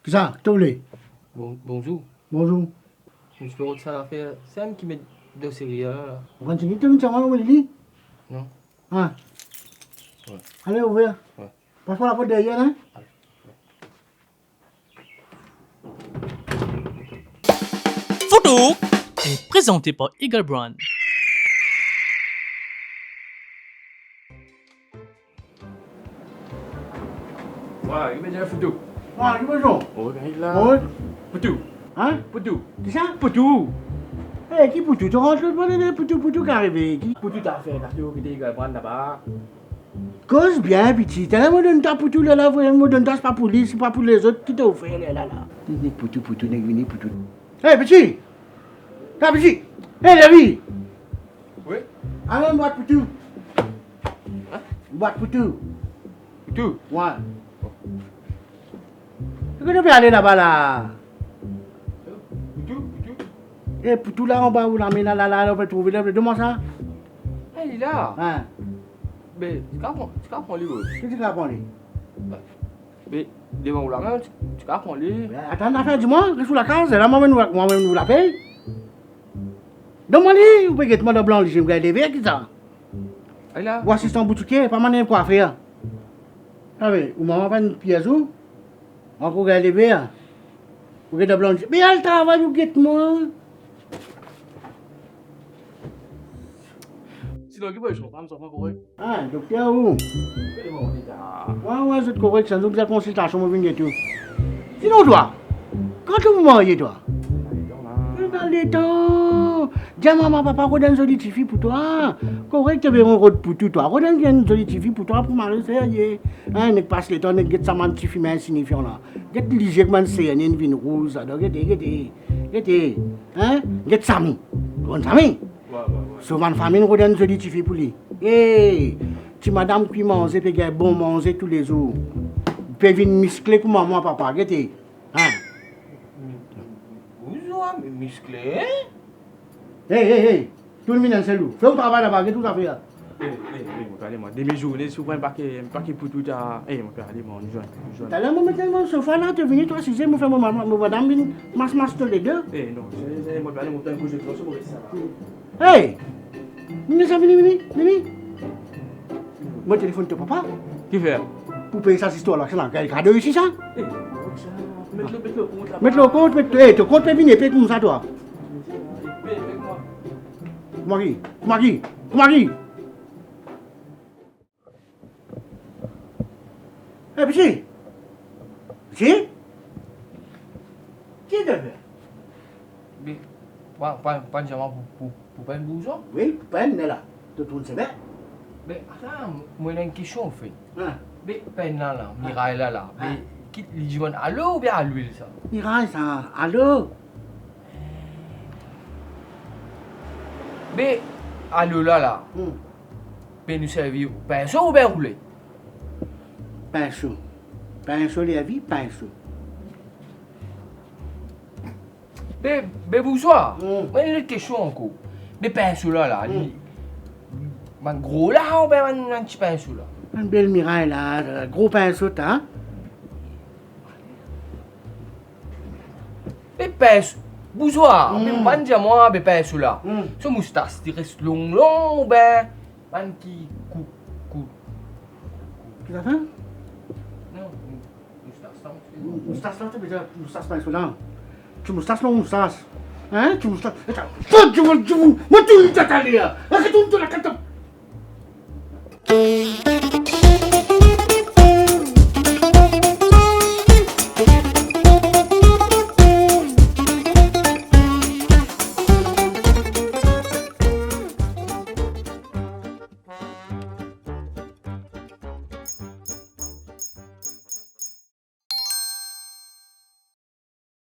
Qui ça? T'as voulu? Bonjour. Bonjour. Je me suis fait ça faire. C'est un qui met de sérieux là. Vous continuez? T'as venu savoir où il est? Non? Ah. Ouais. Allez, ouvrir. Ouais. Passe-moi la porte derrière, hein? Photo est présenté par Eagle Brand. Ouais, il met déjà photo. Ah, dis bonjour. Oh, il là. Bonjour. Photo. Hein? Photo. Qui ça? Photo. Eh, qui Poutou? Tu rentres le bonnet de Poutou qui est arrivé. Qui? Photo t'as fait là. Tu veux que tu prendre là-bas. Cause bien, petit. T'as la donne ta Poutou là, là, vraiment, donne ta, c'est pas pour lui, c'est pas pour les autres. Qui t'a offert là, là, là? N'est Poutou, n'est venu Poutou. Eh, petit! T'as petit! Eh, David! Oui. Allez, boîte Poutou. Hein? Boîte Poutou. Photo. Ouais. Tu peux aller là-bas, là? Photo. Eh, Poutou là, en bas, où la mine là, on peut trouver là, demande ça. Il est là. Hein? Mais tu comprends lui. Qu'est-ce que tu vas prendre? Mais devant la main, tu comprends lui. Attends, dis-moi, reste sous la case, là, moi-même, nous la paye. Demande-lui, vous pouvez demander blanc, je vais aller vers qui ça? Il est là. Ou assistant boutiquier, pas mal quoi faire. Ah oui, ou maman pas une pièce où? Encore aller vers. Vous pouvez blanc, mais elle travaille, vous guette moi. Sinon, qui peut je comprends, ça va pour eux. Ah, docteur où? Ouais, c'est correct, sans doute, la consultation, vous venez tout. Sinon, toi, quand vous mariez, toi? Dans les temps. Dis à maman, papa, redonne une jolie petite fille pour toi. Correct, tu veux un rôle pour tout, toi. Redonne une jolie petite fille pour toi, pour marier, sérieux. Hein, ne passe le temps, ne get ça, man, petite fille, mais insignifiant, là. Get léger, man, c'est une vine rouge, ça. Donc, get, hein, get Sami. Bon, Sami. Souvent, famille, redonne une jolie petite fille pour lui. Eh, si madame qui mange, puis qu'elle bon manger tous les jours. Puis venir muscler pour maman, papa, get, hein. Mais musclé. Hey, tout le monde est chez nous. Fais un travail là-bas, qu'est-ce que tu as fait là? Moi, dès mes journées, souvent, un paquet pour tout à. Eh, mon père, allez, mon jeune. T'as l'air de me mettre dans le sofa là, tu es venu, toi, si c'est, moi, fais mon madame, masse tous les deux. Eh, non, j'ai mon père, mon père, je pense pour ça. Hey! Vini. Moi, téléphone de papa. Qui fait? Pour payer cette histoire là, c'est là, quel cadeau ici ça? Eh, mets-le au compte là. Mets-le au compte, hey, tu comptes venir payer comme ça, toi. Marie. Eh, petit. Qui est de fait? Mais, pas jamais pour pas une bouson. Oui, peine là. Tu tournes c'est bien. Mais, attends, moi, j'ai une question, fait. Hein? Mais, peine là, Mireille là. Mais, qui lui dit à l'eau ou bien à l'huile, ça? Miraille, ça. Allô? Mais, à l'eau là. Mais, nous servir pinceau ou bien roulé? Pinceau, la vie, pinceau. Mais, bonsoir. Moi, j'ai une question encore. Mais, pinceau là, un gros là ou bien un petit pinceau là? Un bel miraille là, gros pinceau, hein? Mais pinceau, bonsoir. Mais, moi, dis-moi, mais pinceau là. Ce moustache, il reste long ou bien un qui court? Qu'est-ce que ça fait? Non, moustache, Moustache là, tu veux dire, moustache pinceau là. Tu moustache non, moustache. Hein? Tu moustache. Fuck, moi, tu me t'as allé là. Arrête-toi, tu la carte.